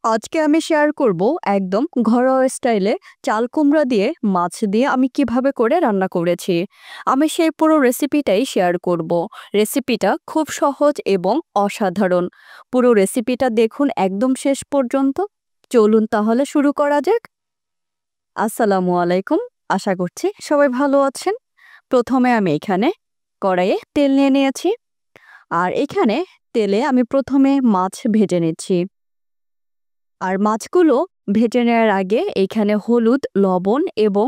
আজকে আমি শেয়ার করব একদম ঘরোয়া স্টাইলে চাল কুমড়া দিয়ে মাছ দিয়ে আমি কিভাবে করে রান্না করেছি। আমি সেই পুরো রেসিপিটাই শেয়ার করব। রেসিপিটা খুব সহজ এবং অসাধারণ। পুরো রেসিপিটা দেখুন একদম শেষ পর্যন্ত। চলুন তাহলে শুরু করা যাক। আসসালামু আলাইকুম। আশা করছি সবাই ভালো আছেন। প্রথমে আমি এখানে কড়াইয়ে তেল নিয়ে নিয়েছি, আর এখানে তেলে আমি প্রথমে মাছ ভেজে নিচ্ছি। আর মাছগুলো ভেজে নেওয়ার আগে এখানে হলুদ, লবণ এবং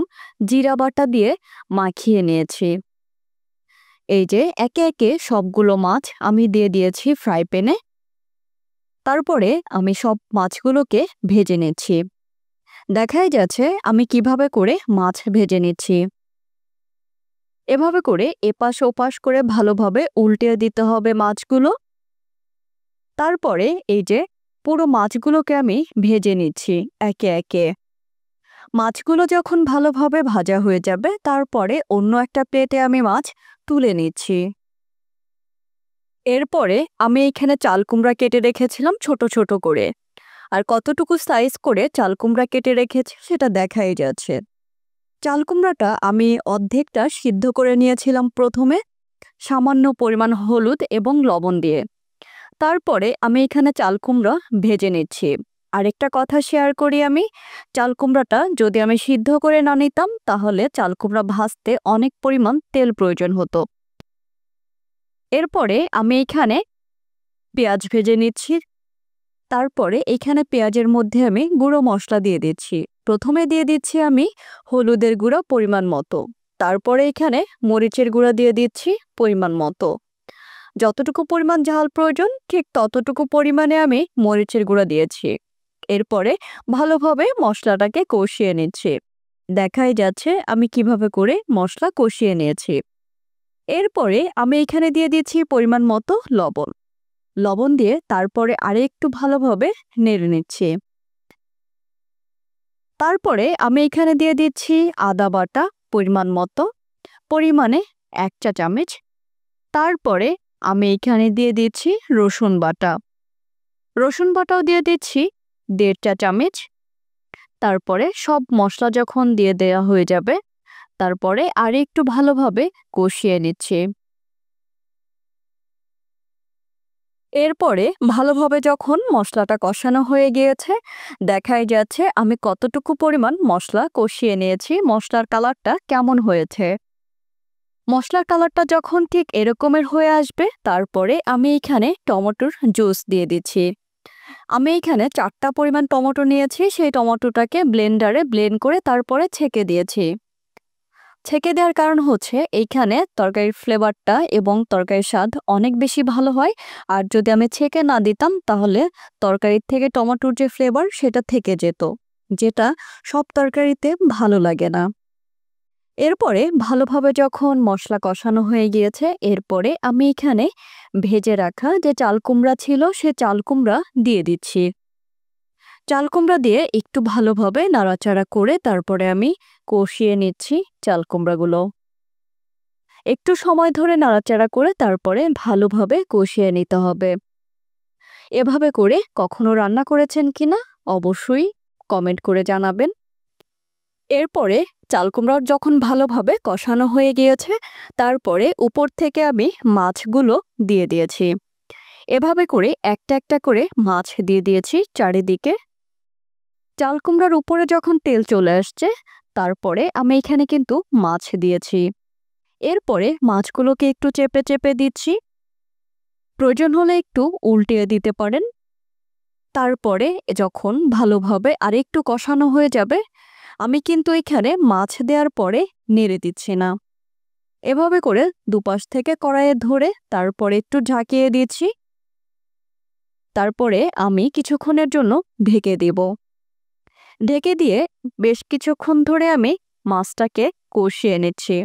জিরা বাটা দিয়ে মাখিয়ে নিয়েছি। এই যে একে একে সবগুলো মাছ আমি দিয়ে দিয়েছি ফ্রাই প্যানে। তারপরে আমি সব মাছগুলোকে ভেজে নিচ্ছি। দেখাই যাচ্ছে আমি কিভাবে করে মাছ ভেজে নিচ্ছি। এভাবে করে এপাশ ওপাশ করে ভালোভাবে উল্টে দিতে হবে মাছগুলো। তারপরে এই যে পুরো মাছগুলোকে আমি ভেজে নিচ্ছি একে একে। মাছগুলো যখন ভালোভাবে ভাজা হয়ে যাবে তারপরে অন্য একটা প্লেটে আমি মাছ তুলে নিচ্ছি। এরপরে আমি এখানে চাল কুমড়া কেটে রেখেছিলাম ছোট ছোট করে। আর কতটুকু সাইজ করে চাল কুমড়া কেটে রেখেছি সেটা দেখাই যাচ্ছে। চাল কুমড়াটা আমি অর্ধেকটা সিদ্ধ করে নিয়েছিলাম প্রথমে, সামান্য পরিমাণ হলুদ এবং লবণ দিয়ে। তারপরে আমি এখানে চাল কুমড়া ভেজে নিচ্ছি। আরেকটা কথা শেয়ার করি, আমি চাল কুমড়াটা যদি আমি সিদ্ধ করে না নিতাম তাহলে চাল কুমড়া ভাজতে অনেক পরিমাণ তেল প্রয়োজন হতো। এরপরে আমি এখানে পেঁয়াজ ভেজে নিচ্ছি। তারপরে এখানে পেঁয়াজের মধ্যে আমি গুঁড়ো মশলা দিয়ে দিচ্ছি। প্রথমে দিয়ে দিচ্ছি আমি হলুদের গুঁড়া পরিমাণ মতো। তারপরে এখানে মরিচের গুঁড়া দিয়ে দিচ্ছি পরিমাণ মতো। যতটুকু পরিমাণ ঝাল প্রয়োজন ঠিক ততটুকু পরিমাণে আমি মরিচের গুঁড়া দিয়েছি। এরপরে ভালোভাবে মশলাটাকে কষিয়ে নিচ্ছি। দেখাই যাচ্ছে আমি কিভাবে করে মশলা কষিয়ে নিয়েছি। এরপরে আমি এখানে দিয়ে দিচ্ছি পরিমাণ মতো লবণ। লবণ দিয়ে তারপরে আরেকটু ভালোভাবে নেড়ে নিচ্ছি। তারপরে আমি এখানে দিয়ে দিচ্ছি আদা বাটা পরিমাণ মতো, পরিমাণে 1 চা চামচ। তারপরে আমি এখানে দিয়ে দিচ্ছি রসুন বাটা। রসুন বাটাও দিয়ে দিচ্ছি 1.5 চা চামচ। তারপরে সব মশলা যখন দিয়ে দেওয়া হয়ে যাবে তারপরে আরেকটু ভালোভাবে কষিয়ে নিচ্ছি। এরপরে ভালোভাবে যখন মশলাটা কষানো হয়ে গিয়েছে দেখাই যাচ্ছে আমি কতটুকু পরিমাণ মশলা কষিয়ে নিয়েছি, মশলার কালারটা কেমন হয়েছে। মশলার কালারটা যখন ঠিক এরকমের হয়ে আসবে তারপরে আমি এখানে টমেটোর জুস দিয়ে দিচ্ছি। আমি এখানে 4টা পরিমাণ টমেটো নিয়েছি, সেই টমেটোটাকে ব্লেন্ডারে ব্লেন্ড করে তারপরে ছেঁকে দিয়েছি। ছেঁকে দেওয়ার কারণ হচ্ছে এইখানে তরকারির ফ্লেভারটা এবং তরকারির স্বাদ অনেক বেশি ভালো হয়। আর যদি আমি ছেঁকে না দিতাম তাহলে তরকারির থেকে টমেটোর যে ফ্লেভার সেটা থেকে যেত, যেটা সব তরকারিতে ভালো লাগে না। এরপরে ভালোভাবে যখন মশলা কষানো হয়ে গিয়েছে এরপরে আমি এখানে ভেজে রাখা যে চাল কুমড়া ছিল সে চাল কুমড়া দিয়ে দিচ্ছি। চাল কুমড়া দিয়ে একটু ভালোভাবে নাড়াচাড়া করে তারপরে আমি কষিয়ে নিচ্ছি চাল কুমড়াগুলো। একটু সময় ধরে নাড়াচাড়া করে তারপরে ভালোভাবে কষিয়ে নিতে হবে। এভাবে করে কখনো রান্না করেছেন কিনা অবশ্যই কমেন্ট করে জানাবেন। এরপরে চাল কুমড়া যখন ভালোভাবে কষানো হয়ে গিয়েছে তারপরে উপর থেকে আমি মাছগুলো দিয়ে দিয়েছি। এভাবে করে একটা একটা করে মাছ দিয়ে দিয়েছি চারিদিকে। চাল কুমড়ার উপরে যখন তেল চলে আসছে তারপরে আমি এখানে কিন্তু মাছ দিয়েছি। এরপরে মাছগুলোকে একটু চেপে চেপে দিচ্ছি, প্রয়োজন হলে একটু উল্টিয়ে দিতে পারেন। তারপরে যখন ভালোভাবে আরেকটু কষানো হয়ে যাবে আমি কিন্তু এখানে মাছ দেওয়ার পরে নেড়ে দিচ্ছি না। এভাবে করে দুপাশ থেকে কড়াইয়ে ধরে তারপরে একটু ঝাঁকিয়ে দিচ্ছি। তারপরে আমি কিছুক্ষণের জন্য ঢেকে দেব। ঢেকে দিয়ে বেশ কিছুক্ষণ ধরে আমি মাছটাকে কষিয়ে নিচ্ছি।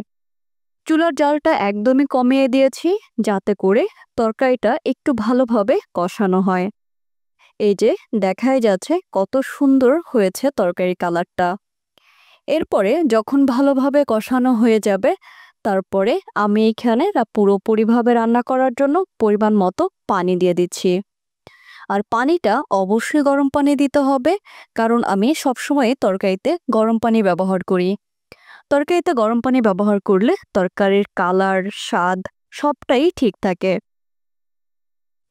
চুলার জালটা একদমই কমিয়ে দিয়েছি যাতে করে তরকারিটা একটু ভালোভাবে কষানো হয়। এই যে দেখাই যাচ্ছে কত সুন্দর হয়েছে তরকারি কালারটা। এরপরে যখন ভালোভাবে কষানো হয়ে যাবে তারপরে আমি এখানে পুরোপুরিভাবে রান্না করার জন্য পরিমাণ মতো পানি দিয়ে দিচ্ছি। আর পানিটা অবশ্যই গরম পানি দিতে হবে, কারণ আমি সবসময় তরকারিতে গরম পানি ব্যবহার করি। তরকারিতে গরম পানি ব্যবহার করলে তরকারির কালার, স্বাদ সবটাই ঠিক থাকে।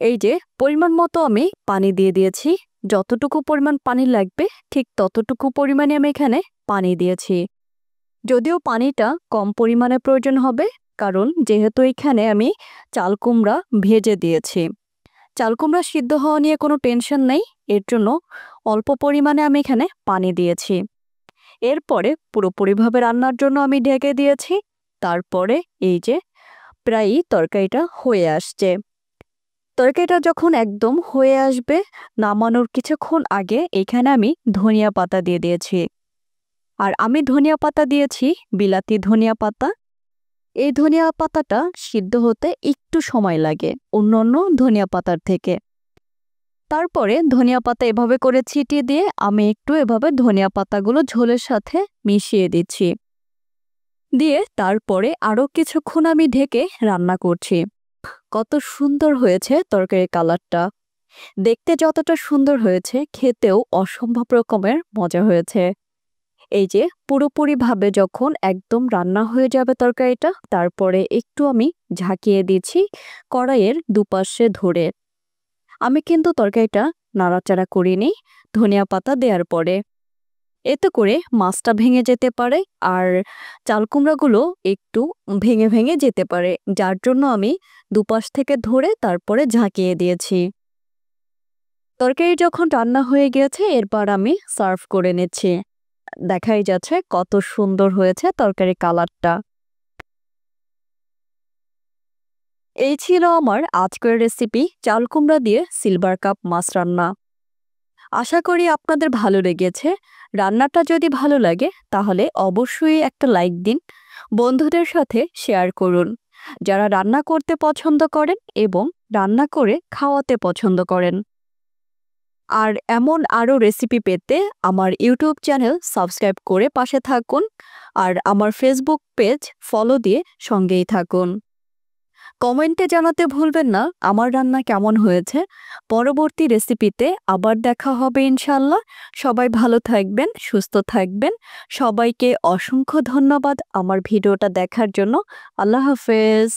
এই যে পরিমাণ মতো আমি পানি দিয়ে দিয়েছি। যতটুকু পরিমাণ পানি লাগবে ঠিক ততটুকু পরিমাণে আমি এখানে পানি দিয়েছি। যদিও পানিটা কম পরিমাণে প্রয়োজন হবে, কারণ যেহেতু এখানে আমি চাল কুমড়া ভেজে দিয়েছি। চাল কুমড়া সিদ্ধ হওয়া নিয়ে কোনো টেনশন নেই, এর জন্য অল্প পরিমাণে আমি এখানে পানি দিয়েছি। এরপরে পুরোপুরিভাবে রান্নার জন্য আমি ঢেকে দিয়েছি। তারপরে এই যে প্রায়ই তরকারিটা হয়ে আসছে। তরকারিটা যখন একদম হয়ে আসবে, নামানোর কিছুক্ষণ আগে এখানে আমি ধনিয়া পাতা দিয়ে দিয়েছি। আর আমি ধনিয়া পাতা দিয়েছি বিলাতি ধনিয়া পাতা। এই ধনিয়া পাতাটা সিদ্ধ হতে একটু সময় লাগে অন্যান্য ধনিয়া পাতার থেকে। তারপরে ধনিয়া পাতা এভাবে করে ছিটিয়ে দিয়ে আমি একটু এভাবে ধনিয়া পাতাগুলো ঝোলের সাথে মিশিয়ে দিচ্ছি। দিয়ে তারপরে আরও কিছুক্ষণ আমি ঢেকে রান্না করছি। কত সুন্দর হয়েছে তরকারির কালারটা! দেখতে যতটা সুন্দর হয়েছে, খেতেও অসম্ভব রকমের মজা হয়েছে। এই যে পুরোপুরিভাবে যখন একদম রান্না হয়ে যাবে তরকারিটা, তারপরে একটু আমি ঝাঁকিয়ে দিচ্ছি কড়াইয়ের দুপাশে ধরে। আমি কিন্তু তরকারিটা নাড়াচাড়া করিনি ধনিয়া পাতা দেওয়ার পরে। এতে করে মাছটা ভেঙে যেতে পারে আর চাল কুমড়াগুলো একটু ভেঙে ভেঙে যেতে পারে, যার জন্য আমি দুপাশ থেকে ধরে তারপরে ঝাঁকিয়ে দিয়েছি। তরকারি যখন রান্না হয়ে গিয়েছে, এরপর আমি সার্ভ করে নিচ্ছি। দেখাই যাচ্ছে কত সুন্দর হয়েছে তরকারি কালারটা। এই ছিল আমার আজকের রেসিপি, চাল কুমড়া দিয়ে সিলভার কাপ মাছ রান্না। আশা করি আপনাদের ভালো লেগেছে। রান্নাটা যদি ভালো লাগে তাহলে অবশ্যই একটা লাইক দিন, বন্ধুদের সাথে শেয়ার করুন যারা রান্না করতে পছন্দ করেন এবং রান্না করে খাওয়াতে পছন্দ করেন। আর এমন আরও রেসিপি পেতে আমার ইউটিউব চ্যানেল সাবস্ক্রাইব করে পাশে থাকুন, আর আমার ফেসবুক পেজ ফলো দিয়ে সঙ্গেই থাকুন। কমেন্টে জানাতে ভুলবেন না আমার রান্না কেমন হয়েছে। পরবর্তী রেসিপিতে আবার দেখা হবে ইনশাল্লাহ। সবাই ভালো থাকবেন, সুস্থ থাকবেন। সবাইকে অসংখ্য ধন্যবাদ আমার ভিডিওটা দেখার জন্য। আল্লাহ হাফেজ।